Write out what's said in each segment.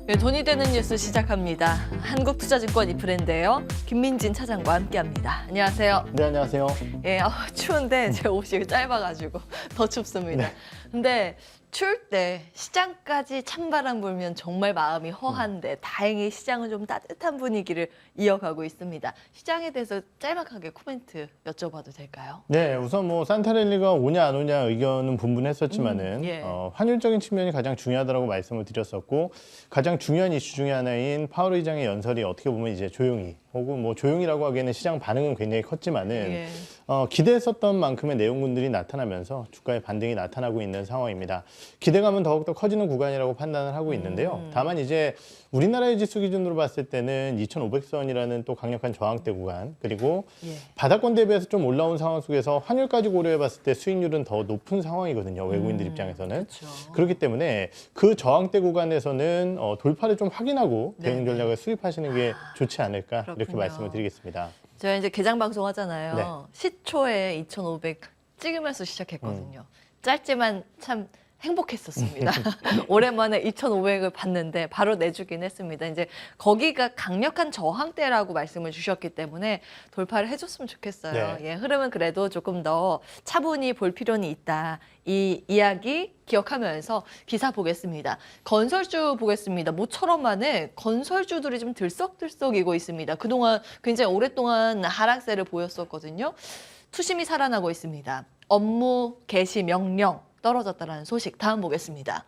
네, 돈이 되는 뉴스 시작합니다. 한국투자증권 이프랜드예요. 김민진 차장과 함께합니다. 안녕하세요. 네, 안녕하세요. 예, 추운데 제 옷이 짧아가지고 더 춥습니다. 네. 근데 추울 때 시장까지 찬바람 불면 정말 마음이 허한데 다행히 시장은 좀 따뜻한 분위기를 이어가고 있습니다. 시장에 대해서 짤막하게 코멘트 여쭤봐도 될까요? 네, 우선 뭐 산타랠리가 오냐 안 오냐 의견은 분분했었지만은 예. 환율적인 측면이 가장 중요하다고 말씀을 드렸었고 가장 중요한 이슈 중에 하나인 파월 의장의 연설이 어떻게 보면 이제 조용히 혹은 뭐 조용히라고 하기에는 시장 반응은 굉장히 컸지만은 예. 기대했었던 만큼의 내용군들이 나타나면서 주가의 반등이 나타나고 있는 상황입니다. 기대감은 더욱더 커지는 구간이라고 판단을 하고 있는데요. 다만 이제 우리나라의 지수 기준으로 봤을 때는 2,500선이라는 또 강력한 저항대 구간 그리고 예. 바닥권 대비해서 좀 올라온 상황 속에서 환율까지 고려해 봤을 때 수익률은 더 높은 상황이거든요. 외국인들 입장에서는. 그렇죠. 그렇기 때문에 그 저항대 구간에서는 돌파를 좀 확인하고 네. 대응 전략을 수립하시는 게 좋지 않을까 이렇게 그렇군요. 말씀을 드리겠습니다. 제가 이제 개장 방송 하잖아요. 네. 시초에 2,500 찍으면서 시작했거든요. 짧지만 참 행복했었습니다. 오랜만에 2,500을 봤는데 바로 내주긴 했습니다. 이제 거기가 강력한 저항대라고 말씀을 주셨기 때문에 돌파를 해줬으면 좋겠어요. 네. 예, 흐름은 그래도 조금 더 차분히 볼 필요는 있다. 이 이야기 기억하면서 기사 보겠습니다. 건설주 보겠습니다. 모처럼 만에 건설주들이 좀 들썩들썩이고 있습니다. 그동안 굉장히 오랫동안 하락세를 보였었거든요. 투심이 살아나고 있습니다. 업무 개시 명령 떨어졌다는 소식 다음 보겠습니다.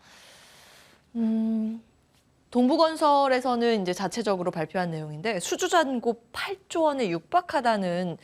동부건설에서는 이제 자체적으로 발표한 내용인데 수주잔고 8조 원에 육박하다는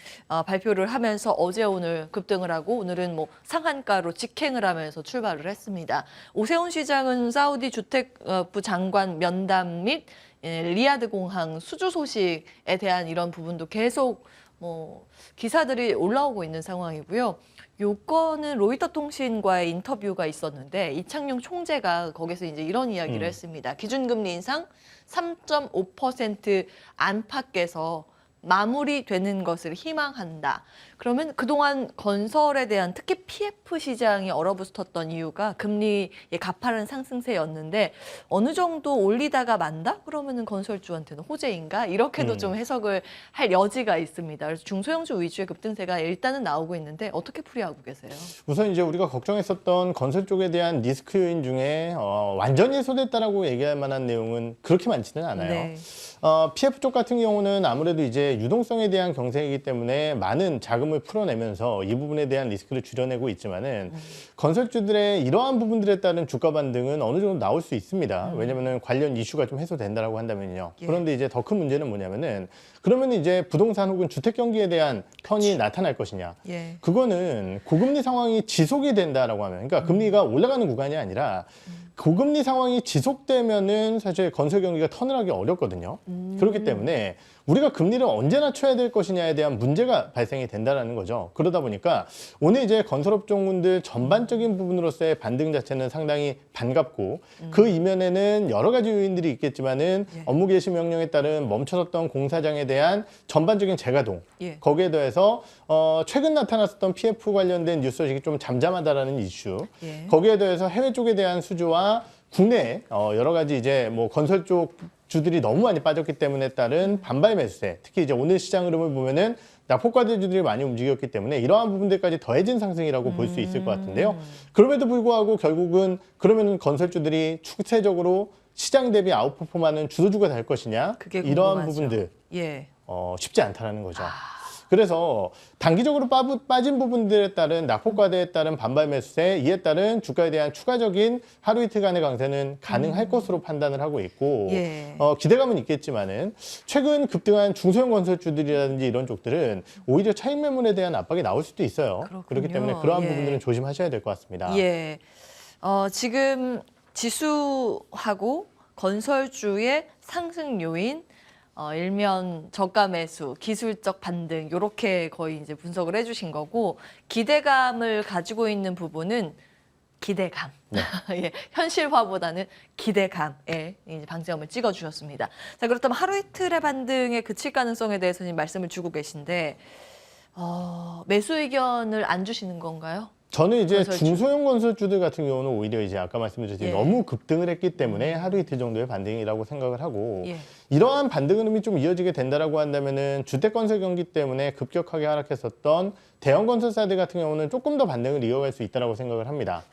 발표를 하면서 어제 오늘 급등을 하고 오늘은 뭐 상한가로 직행을 하면서 출발을 했습니다. 오세훈 시장은 사우디 주택부 장관 면담 및 리야드 공항 수주 소식에 대한 이런 부분도 계속 뭐 기사들이 올라오고 있는 상황이고요. 요건은 로이터 통신과의 인터뷰가 있었는데 이창용 총재가 거기서 이제 이런 이야기를 했습니다. 기준금리 인상 3.5% 안팎에서 마무리되는 것을 희망한다. 그러면 그동안 건설에 대한 특히 PF 시장이 얼어붙었던 이유가 금리의 가파른 상승세였는데 어느 정도 올리다가 만다? 그러면은 건설주한테는 호재인가? 이렇게도 좀 해석을 할 여지가 있습니다. 그래서 중소형주 위주의 급등세가 일단은 나오고 있는데 어떻게 풀이하고 계세요? 우선 이제 우리가 걱정했었던 건설 쪽에 대한 리스크 요인 중에 완전히 해소됐다라고 얘기할 만한 내용은 그렇게 많지는 않아요. 네. PF 쪽 같은 경우는 아무래도 이제 유동성에 대한 경쟁이기 때문에 많은 자금을 풀어내면서 이 부분에 대한 리스크를 줄여내고 있지만은 건설주들의 이러한 부분들에 따른 주가 반등은 어느 정도 나올 수 있습니다. 왜냐면은 관련 이슈가 좀 해소된다라고 한다면요. 예. 그런데 이제 더 큰 문제는 뭐냐면은 그러면 이제 부동산 혹은 주택 경기에 대한 편이 나타날 것이냐. 예. 그거는 고금리 상황이 지속이 된다라고 하면, 그러니까 금리가 올라가는 구간이 아니라 고금리 상황이 지속되면은 사실 건설 경기가 턴을 하기 어렵거든요. 그렇기 때문에 우리가 금리를 언제 낮춰야 될 것이냐에 대한 문제가 발생이 된다는 거죠. 그러다 보니까 오늘 이제 건설업종군들 전반적인 부분으로서의 반등 자체는 상당히 반갑고 그 이면에는 여러 가지 요인들이 있겠지만은 예. 업무 개시 명령에 따른 멈춰섰던 공사장에 대한 전반적인 재가동 예. 거기에 더해서 최근 나타났었던 PF 관련된 뉴스 소식이 좀 잠잠하다라는 이슈 예. 거기에 더해서 해외 쪽에 대한 수주와 국내 여러 가지 이제 뭐 건설 쪽 주들이 너무 많이 빠졌기 때문에 따른 반발 매수세, 특히 이제 오늘 시장 흐름을 보면은 낙폭과대주들이 많이 움직였기 때문에 이러한 부분들까지 더해진 상승이라고 볼 수 있을 것 같은데요. 그럼에도 불구하고 결국은 그러면은 건설주들이 추세적으로 시장 대비 아웃퍼폼하는 주도주가 될 것이냐, 그게 이러한 궁금하죠. 부분들 예. 쉽지 않다라는 거죠. 그래서 단기적으로 빠진 부분들에 따른 낙폭과대에 따른 반발 매수세, 이에 따른 주가에 대한 추가적인 하루 이틀간의 강세는 가능할 것으로 판단을 하고 있고 예. 기대감은 있겠지만은 최근 급등한 중소형 건설주들이라든지 이런 쪽들은 오히려 차익 매물에 대한 압박이 나올 수도 있어요. 그렇군요. 그렇기 때문에 그러한 예. 부분들은 조심하셔야 될 것 같습니다. 예. 지금 지수하고 건설주의 상승 요인, 일면 저가 매수, 기술적 반등 이렇게 거의 이제 분석을 해주신 거고 기대감을 가지고 있는 부분은 기대감, 네. 예, 현실화보다는 기대감에 이제 방점을 찍어주셨습니다. 자, 그렇다면 하루 이틀의 반등에 그칠 가능성에 대해서는 말씀을 주고 계신데 매수 의견을 안 주시는 건가요? 저는 이제 건설주. 중소형 건설주들 같은 경우는 오히려 이제 아까 말씀드렸듯이 예. 너무 급등을 했기 때문에 하루 이틀 정도의 반등이라고 생각을 하고 예. 이러한 반등 흐름이 좀 이어지게 된다라고 한다면은 주택 건설 경기 때문에 급격하게 하락했었던 대형 건설사들 같은 경우는 조금 더 반등을 이어갈 수 있다라고 생각을 합니다.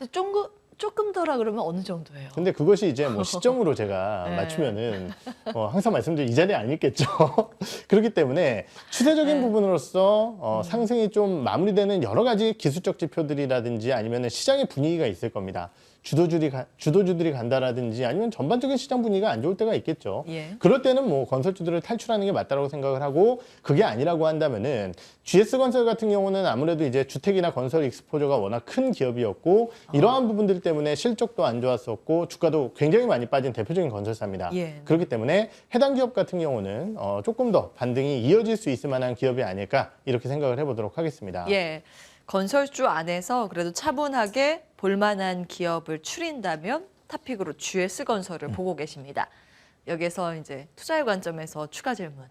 조금 더라 그러면 어느 정도예요? 근데 그것이 이제 뭐 시점으로 제가 네. 맞추면은 항상 말씀드린 이 자리에 안 있겠죠. 그렇기 때문에 추세적인 네. 부분으로서 상승이 좀 마무리되는 여러 가지 기술적 지표들이라든지 아니면 시장의 분위기가 있을 겁니다. 주도주들이 간다라든지 아니면 전반적인 시장 분위기가 안 좋을 때가 있겠죠. 예. 그럴 때는 뭐 건설주들을 탈출하는 게 맞다라고 생각을 하고 그게 아니라고 한다면은 GS건설 같은 경우는 아무래도 이제 주택이나 건설 익스포저가 워낙 큰 기업이었고 이러한 부분들 때문에 실적도 안 좋았었고 주가도 굉장히 많이 빠진 대표적인 건설사입니다. 예. 그렇기 때문에 해당 기업 같은 경우는 조금 더 반등이 이어질 수 있을 만한 기업이 아닐까 이렇게 생각을 해보도록 하겠습니다. 예. 건설주 안에서 그래도 차분하게 볼만한 기업을 추린다면 탑픽으로 GS건설을 보고 계십니다. 여기서 이제 투자의 관점에서 추가 질문.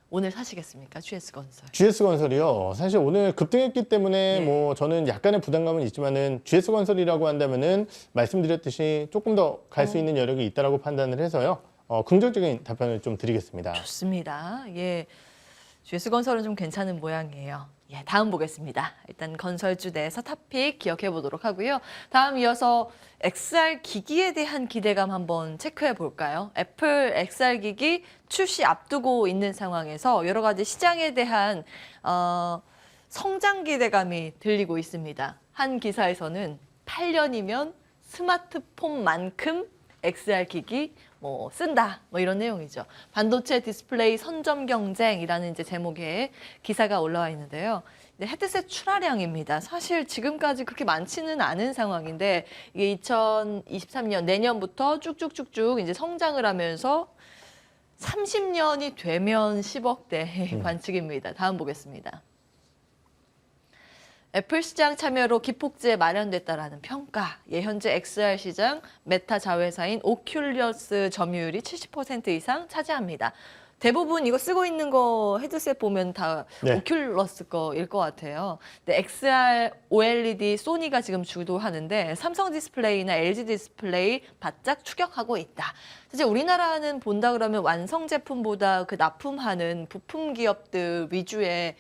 오늘 사시겠습니까? GS건설. GS건설이요. 사실 오늘 급등했기 때문에 예. 뭐 저는 약간의 부담감은 있지만은 GS건설이라고 한다면은 말씀드렸듯이 조금 더 갈 수 있는 여력이 있다라고 판단을 해서요. 긍정적인 답변을 좀 드리겠습니다. 좋습니다. 예. GS건설은 좀 괜찮은 모양이에요. 예, 다음 보겠습니다. 일단 건설주 내에서 탑픽 기억해 보도록 하고요. 다음 이어서 XR 기기에 대한 기대감 한번 체크해 볼까요? 애플 XR 기기 출시 앞두고 있는 상황에서 여러 가지 시장에 대한 성장 기대감이 들리고 있습니다. 한 기사에서는 8년이면 스마트폰만큼 XR 기기 뭐 쓴다 뭐 이런 내용이죠. 반도체 디스플레이 선점 경쟁이라는 이제 제목의 기사가 올라와 있는데요. 헤드셋 출하량입니다. 사실 지금까지 그렇게 많지는 않은 상황인데 이게 2023년 내년부터 쭉쭉쭉쭉 이제 성장을 하면서 30년이 되면 10억대 관측입니다. 다음 보겠습니다. 애플 시장 참여로 기폭제 마련됐다라는 평가. 예, 현재 XR 시장 메타 자회사인 오큘러스 점유율이 70% 이상 차지합니다. 대부분 이거 쓰고 있는 거 헤드셋 보면 다 네. 오큘러스 거일 것 같아요. 근데 XR, OLED, 소니가 지금 주도하는데 삼성 디스플레이나 LG 디스플레이 바짝 추격하고 있다. 사실 우리나라는 본다 그러면 완성 제품보다 그 납품하는 부품 기업들 위주의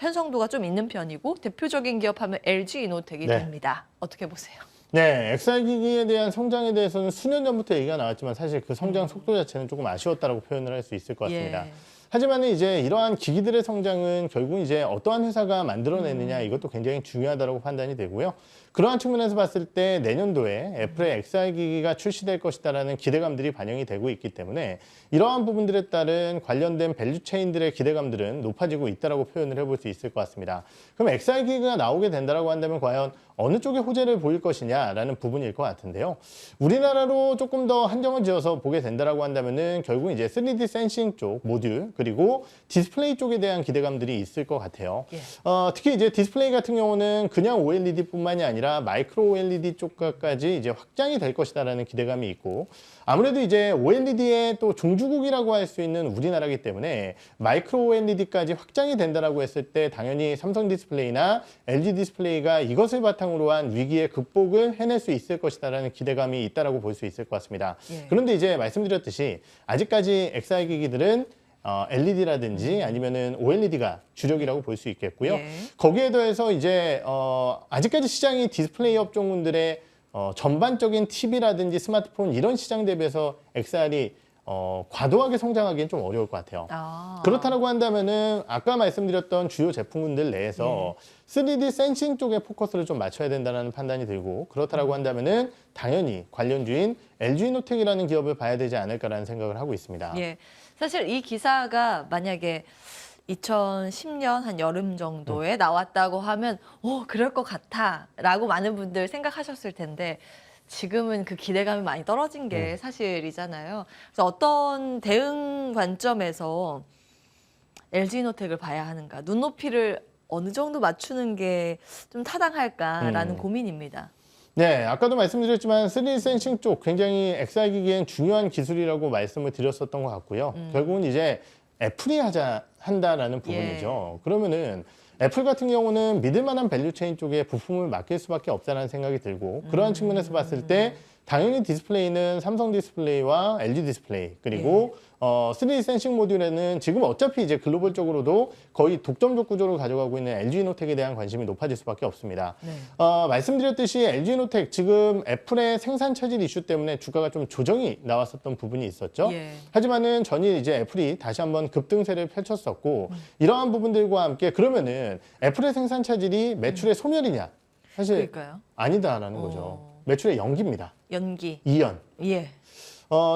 편성도가 좀 있는 편이고 대표적인 기업하면 LG 이노텍이 네. 됩니다. 어떻게 보세요? 네, XR 기기에 대한 성장에 대해서는 수년 전부터 얘기가 나왔지만 사실 그 성장 속도 자체는 조금 아쉬웠다라고 표현을 할 수 있을 것 같습니다. 예. 하지만 이제 이러한 기기들의 성장은 결국 이제 어떠한 회사가 만들어내느냐 이것도 굉장히 중요하다고 판단이 되고요. 그러한 측면에서 봤을 때 내년도에 애플의 XR 기기가 출시될 것이다라는 기대감들이 반영이 되고 있기 때문에 이러한 부분들에 따른 관련된 밸류 체인들의 기대감들은 높아지고 있다라고 표현을 해볼 수 있을 것 같습니다. 그럼 XR 기기가 나오게 된다라고 한다면 과연 어느 쪽에 호재를 보일 것이냐라는 부분일 것 같은데요. 우리나라로 조금 더 한정을 지어서 보게 된다라고 한다면은 결국 이제 3D 센싱 쪽 모듈 그리고 디스플레이 쪽에 대한 기대감들이 있을 것 같아요. 예. 특히 이제 디스플레이 같은 경우는 그냥 OLED뿐만이 아니라 마이크로 OLED 쪽까지 이제 확장이 될 것이다라는 기대감이 있고 아무래도 이제 OLED의 또 종주국이라고 할 수 있는 우리나라이기 때문에 마이크로 OLED까지 확장이 된다라고 했을 때 당연히 삼성 디스플레이나 LG 디스플레이가 이것을 바탕으로 한 위기의 극복을 해낼 수 있을 것이다라는 기대감이 있다라고 볼 수 있을 것 같습니다. 예. 그런데 이제 말씀드렸듯이 아직까지 XR 기기들은 LED라든지 아니면은 OLED가 주력이라고 볼 수 있겠고요. 예. 거기에 더해서 이제 아직까지 시장이 디스플레이 업종군들의 전반적인 TV라든지 스마트폰 이런 시장 대비해서 XR이 과도하게 성장하기는 좀 어려울 것 같아요. 그렇다라고 한다면은 아까 말씀드렸던 주요 제품군들 내에서 3D 센싱 쪽에 포커스를 좀 맞춰야 된다는 판단이 들고 그렇다라고 한다면은 당연히 관련주인 LG이노텍이라는 기업을 봐야 되지 않을까라는 생각을 하고 있습니다. 예. 사실 이 기사가 만약에 2010년 한 여름 정도에 나왔다고 하면 그럴 것 같아라고 많은 분들 생각하셨을 텐데 지금은 그 기대감이 많이 떨어진 게 사실이잖아요. 그래서 어떤 대응 관점에서 LG이노텍을 봐야 하는가, 눈높이를 어느 정도 맞추는 게 좀 타당할까라는 고민입니다. 네, 아까도 말씀드렸지만 3D 센싱 쪽 굉장히 XR 기기엔 중요한 기술이라고 말씀을 드렸었던 것 같고요. 결국은 이제 애플이 한다라는 부분이죠. 그러면은 애플 같은 경우는 믿을 만한 밸류체인 쪽에 부품을 맡길 수밖에 없다는 생각이 들고 그러한 측면에서 봤을 때 당연히 디스플레이는 삼성 디스플레이와 LG 디스플레이 그리고 3D 센싱 모듈에는 지금 어차피 이제 글로벌적으로도 거의 독점적 구조를 가져가고 있는 LG 이노텍에 대한 관심이 높아질 수밖에 없습니다. 네. 말씀드렸듯이 LG 이노텍 지금 애플의 생산 차질 이슈 때문에 주가가 좀 조정이 나왔었던 부분이 있었죠. 예. 하지만은 전일 이제 애플이 다시 한번 급등세를 펼쳤었고 이러한 부분들과 함께 그러면은 애플의 생산 차질이 매출의 소멸이냐? 사실 그러니까요. 아니다라는 거죠. 매출의 연기입니다. 연기. 2연. 예.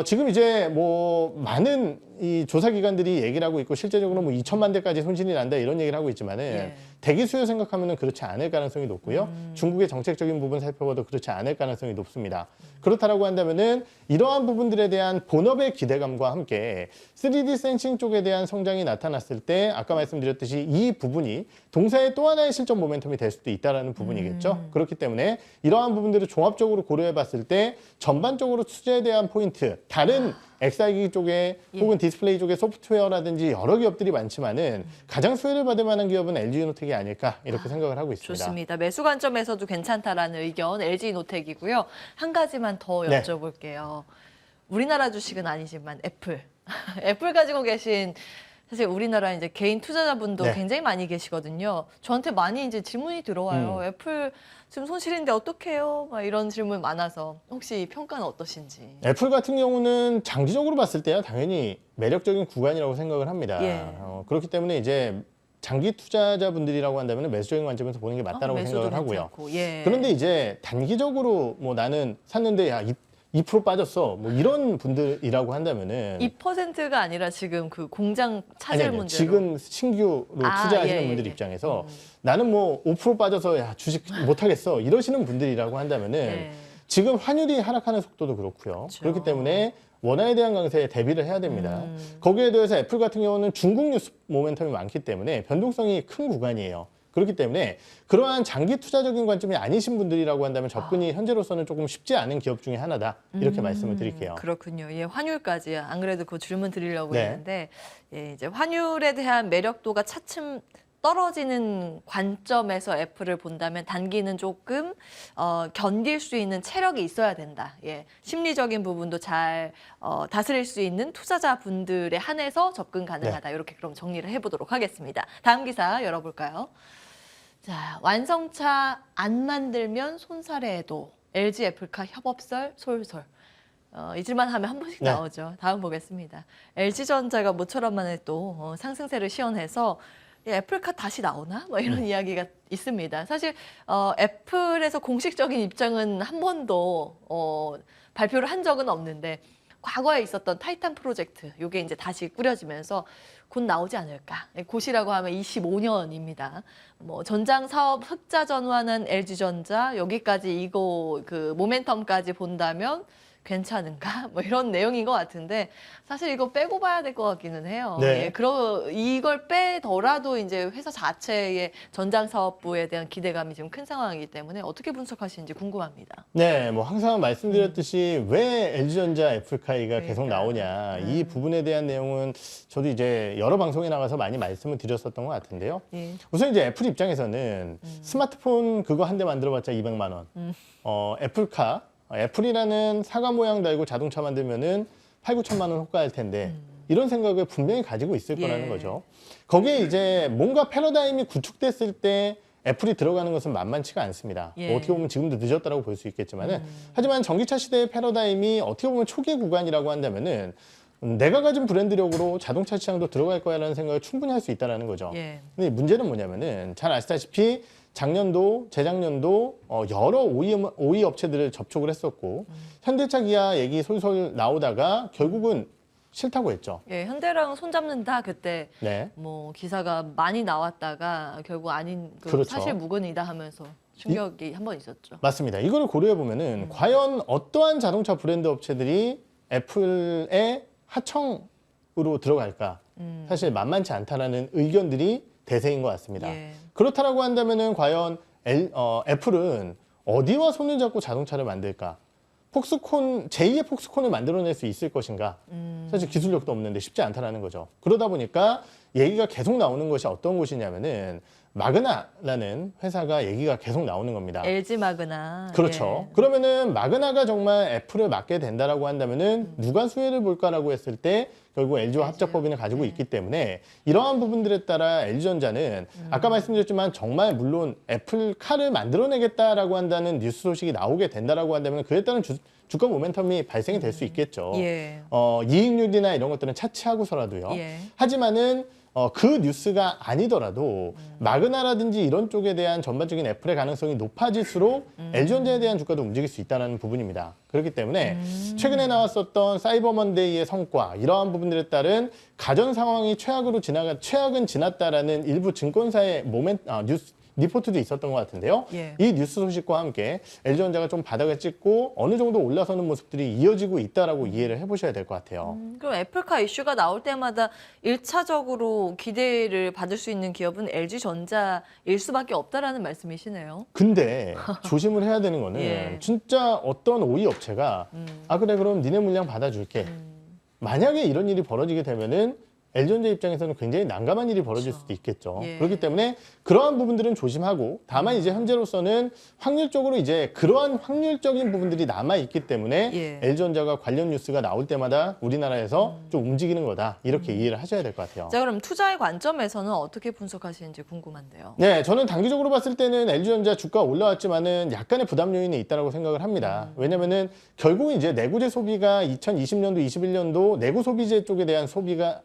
지금 이제 뭐 많은 이 조사 기관들이 얘기를 하고 있고 실제적으로 뭐 2천만 대까지 손실이 난다 이런 얘기를 하고 있지만은 예. 대기 수요 생각하면은 그렇지 않을 가능성이 높고요. 중국의 정책적인 부분 살펴봐도 그렇지 않을 가능성이 높습니다. 그렇다라고 한다면은 이러한 부분들에 대한 본업의 기대감과 함께 3D 센싱 쪽에 대한 성장이 나타났을 때 아까 말씀드렸듯이 이 부분이 동사의 또 하나의 실적 모멘텀이 될 수도 있다라는 부분이겠죠. 그렇기 때문에 이러한 부분들을 종합적으로 고려해 봤을 때 전반적으로 투자에 대한 포인트, 다른 XI기 쪽에 혹은 디스플레이 쪽에 소프트웨어라든지 여러 기업들이 많지만은 가장 수혜를 받을 만한 기업은 LG이노텍이 아닐까 이렇게 생각을 하고 있습니다. 좋습니다. 매수 관점에서도 괜찮다라는 의견 LG이노텍이고요. 한 가지만 더 네. 여쭤볼게요. 우리나라 주식은 아니지만 애플. 애플 가지고 계신 사실 우리나라 이제 개인 투자자분도 네. 굉장히 많이 계시거든요. 저한테 많이 이제 질문이 들어와요. 애플 지금 손실인데 어떡해요? 막 이런 질문 많아서 혹시 평가는 어떠신지? 애플 같은 경우는 장기적으로 봤을 때야 당연히 매력적인 구간이라고 생각을 합니다. 예. 그렇기 때문에 이제 장기 투자자분들이라고 한다면 매수적인 관점에서 보는 게 맞다라고 매수도 생각을 하고요. 괜찮고, 예. 그런데 이제 단기적으로 뭐 나는 샀는데 야 2% 빠졌어 뭐 이런 분들이라고 한다면은 2%가 아니라 지금 그 공장 차질 아니, 문제로. 지금 신규로 투자하시는 예, 분들 예. 입장에서 나는 뭐 5% 빠져서 야 주식 못 하겠어 이러시는 분들이라고 한다면은 예. 지금 환율이 하락하는 속도도 그렇고요. 그렇죠. 그렇기 때문에 원화에 대한 강세에 대비를 해야 됩니다. 거기에 대해서 애플 같은 경우는 중국 뉴스 모멘텀이 많기 때문에 변동성이 큰 구간이에요. 그렇기 때문에 그러한 장기 투자적인 관점이 아니신 분들이라고 한다면 접근이 현재로서는 조금 쉽지 않은 기업 중에 하나다 이렇게 말씀을 드릴게요. 그렇군요. 예, 환율까지 안 그래도 그 질문 드리려고 네. 했는데 예, 이제 환율에 대한 매력도가 차츰 떨어지는 관점에서 애플을 본다면 단기는 조금 견딜 수 있는 체력이 있어야 된다. 예, 심리적인 부분도 잘 다스릴 수 있는 투자자분들에 한해서 접근 가능하다. 이렇게 그럼 정리를 해보도록 하겠습니다. 다음 기사 열어볼까요? 자, 완성차 안 만들면 손사래도 LG 애플카 협업설 솔솔. 잊을만 하면 한 번씩 네. 나오죠. 다음 보겠습니다. LG전자가 모처럼 만에 또 상승세를 시연해서 애플카 다시 나오나? 뭐 이런 이야기가 있습니다. 사실 애플에서 공식적인 입장은 한 번도 발표를 한 적은 없는데 과거에 있었던 타이탄 프로젝트 이게 이제 다시 꾸려지면서 곧 나오지 않을까. 곧이라고 하면 25년입니다. 뭐 전장 사업 흑자 전환한 LG전자 여기까지 이거 그 모멘텀까지 본다면 괜찮은가? 뭐 이런 내용인 것 같은데 사실 이거 빼고 봐야 될 것 같기는 해요. 네. 예, 이걸 빼더라도 이제 회사 자체의 전장 사업부에 대한 기대감이 지금 큰 상황이기 때문에 어떻게 분석하시는지 궁금합니다. 네, 뭐 항상 말씀드렸듯이 왜 LG전자 애플카이가 계속 나오냐 이 부분에 대한 내용은 저도 이제 여러 방송에 나가서 많이 말씀을 드렸었던 것 같은데요. 예. 우선 이제 애플 입장에서는 스마트폰 그거 한 대 만들어봤자 200만 원. 애플카, 애플이라는 사과 모양 달고 자동차 만들면은 8, 9천만 원 호가일 텐데 이런 생각을 분명히 가지고 있을 예. 거라는 거죠. 거기에 이제 뭔가 패러다임이 구축됐을 때 애플이 들어가는 것은 만만치가 않습니다. 예. 뭐 어떻게 보면 지금도 늦었다고 볼 수 있겠지만은 하지만 전기차 시대의 패러다임이 어떻게 보면 초기 구간이라고 한다면은 내가 가진 브랜드력으로 자동차 시장도 들어갈 거야라는 생각을 충분히 할 수 있다는 거죠. 예. 근데 문제는 뭐냐면은 잘 아시다시피 작년도, 재작년도 여러 OE 업체들을 접촉을 했었고 현대차, 기아 얘기 솔솔 나오다가 결국은 싫다고 했죠. 예, 현대랑 손잡는다 그때 네. 뭐 기사가 많이 나왔다가 결국 아닌 그 그렇죠. 사실 무근이다 하면서 충격이 한 번 있었죠. 맞습니다. 이거를 고려해 보면은 과연 어떠한 자동차 브랜드 업체들이 애플의 하청으로 들어갈까? 사실 만만치 않다라는 의견들이 대세인 것 같습니다. 예. 그렇다라고 한다면은 과연 애플은 어디와 손을 잡고 자동차를 만들까? 폭스콘, 제2의 폭스콘을 만들어낼 수 있을 것인가? 사실 기술력도 없는데 쉽지 않다라는 거죠. 그러다 보니까 얘기가 계속 나오는 것이 어떤 것이냐면은 마그나라는 회사가 얘기가 계속 나오는 겁니다. LG 마그나. 그렇죠. 예. 그러면은 마그나가 정말 애플을 맡게 된다라고 한다면은 누가 수혜를 볼까라고 했을 때 결국 LG와 합작 법인을 가지고 있기 때문에 이러한 부분들에 따라 LG전자는 아까 말씀드렸지만 정말 물론 애플카를 만들어내겠다라고 한다는 뉴스 소식이 나오게 된다라고 한다면 그에 따른 주가 모멘텀이 발생이 될 수 있겠죠. 예. 이익률이나 이런 것들은 차치하고서라도요. 예. 하지만은 그 뉴스가 아니더라도 마그나라든지 이런 쪽에 대한 전반적인 애플의 가능성이 높아질수록 LG전자에 대한 주가도 움직일 수 있다는 부분입니다. 그렇기 때문에 최근에 나왔었던 사이버먼데이의 성과 이러한 부분들에 따른 가전 상황이 최악은 지났다라는 일부 증권사의 뉴스 리포트도 있었던 것 같은데요. 예. 이 뉴스 소식과 함께 LG전자가 좀 바닥을 찍고 어느 정도 올라서는 모습들이 이어지고 있다라고 이해를 해보셔야 될 것 같아요. 그럼 애플카 이슈가 나올 때마다 1차적으로 기대를 받을 수 있는 기업은 LG전자일 수밖에 없다라는 말씀이시네요. 근데 조심을 해야 되는 거는 예. 진짜 어떤 오이 업체가 아 그래 그럼 니네 물량 받아줄게. 만약에 이런 일이 벌어지게 되면은 LG전자 입장에서는 굉장히 난감한 일이 벌어질 수도 있겠죠. 예. 그렇기 때문에 그러한 부분들은 조심하고 다만 이제 현재로서는 확률적으로 이제 그러한 확률적인 부분들이 남아 있기 때문에 예. LG전자가 관련 뉴스가 나올 때마다 우리나라에서 좀 움직이는 거다 이렇게 이해를 하셔야 될 것 같아요. 자, 그럼 투자의 관점에서는 어떻게 분석하시는지 궁금한데요. 네, 저는 단기적으로 봤을 때는 LG전자 주가 올라왔지만은 약간의 부담 요인이 있다고 생각을 합니다. 왜냐면은 결국 이제 내구재 소비가 2020년도, 21년도 내구 소비재 쪽에 대한 소비가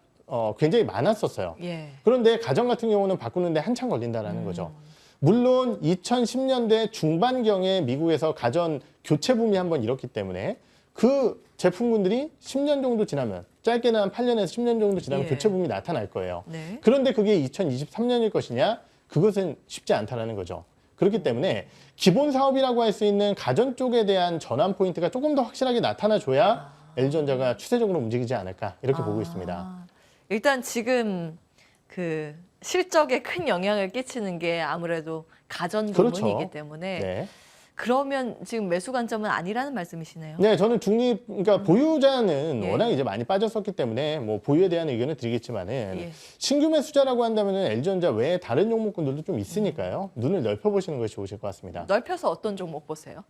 굉장히 많았었어요. 예. 그런데 가정 같은 경우는 바꾸는데 한참 걸린다라는 거죠. 물론 2010년대 중반경에 미국에서 가전 교체 붐이 한번 일었기 때문에 그 제품군들이 10년 정도 지나면 짧게는 한 8년에서 10년 정도 지나면 예. 교체 붐이 나타날 거예요. 네. 그런데 그게 2023년일 것이냐? 그것은 쉽지 않다라는 거죠. 그렇기 때문에 기본 사업이라고 할 수 있는 가전 쪽에 대한 전환 포인트가 조금 더 확실하게 나타나줘야 LG전자가 추세적으로 움직이지 않을까 이렇게 보고 있습니다. 일단 지금 그 실적에 큰 영향을 끼치는 게 아무래도 가전 부문이기 그렇죠. 때문에 네. 그러면 지금 매수 관점은 아니라는 말씀이시네요. 네, 저는 그러니까 보유자는 예. 워낙 이제 많이 빠졌었기 때문에 뭐 보유에 대한 의견을 드리겠지만은 예. 신규 매수자라고 한다면은 LG전자 외에 다른 종목군들도 좀 있으니까요. 눈을 넓혀보시는 것이 좋으실 것 같습니다. 넓혀서 어떤 종목 보세요?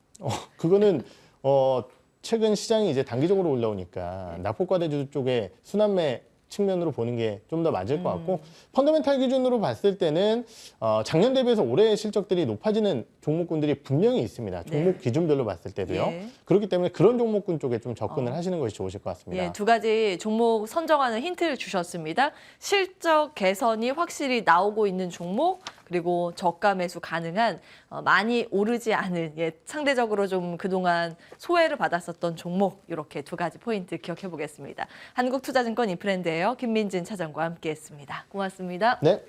그거는 최근 시장이 이제 단기적으로 올라오니까 낙폭과대주 쪽에 순환매 측면으로 보는 게 좀 더 맞을 것 같고 펀더멘탈 기준으로 봤을 때는 작년 대비해서 올해 실적들이 높아지는 종목군들이 분명히 있습니다. 종목 네. 기준별로 봤을 때도요. 예. 그렇기 때문에 그런 종목군 쪽에 좀 접근을 하시는 것이 좋으실 것 같습니다. 예, 두 가지 종목 선정하는 힌트를 주셨습니다. 실적 개선이 확실히 나오고 있는 종목, 그리고 저가 매수 가능한 많이 오르지 않은 상대적으로 좀 그동안 소외를 받았었던 종목 이렇게 두 가지 포인트 기억해 보겠습니다. 한국투자증권 이프랜드예요. 김민진 차장과 함께했습니다. 고맙습니다. 네.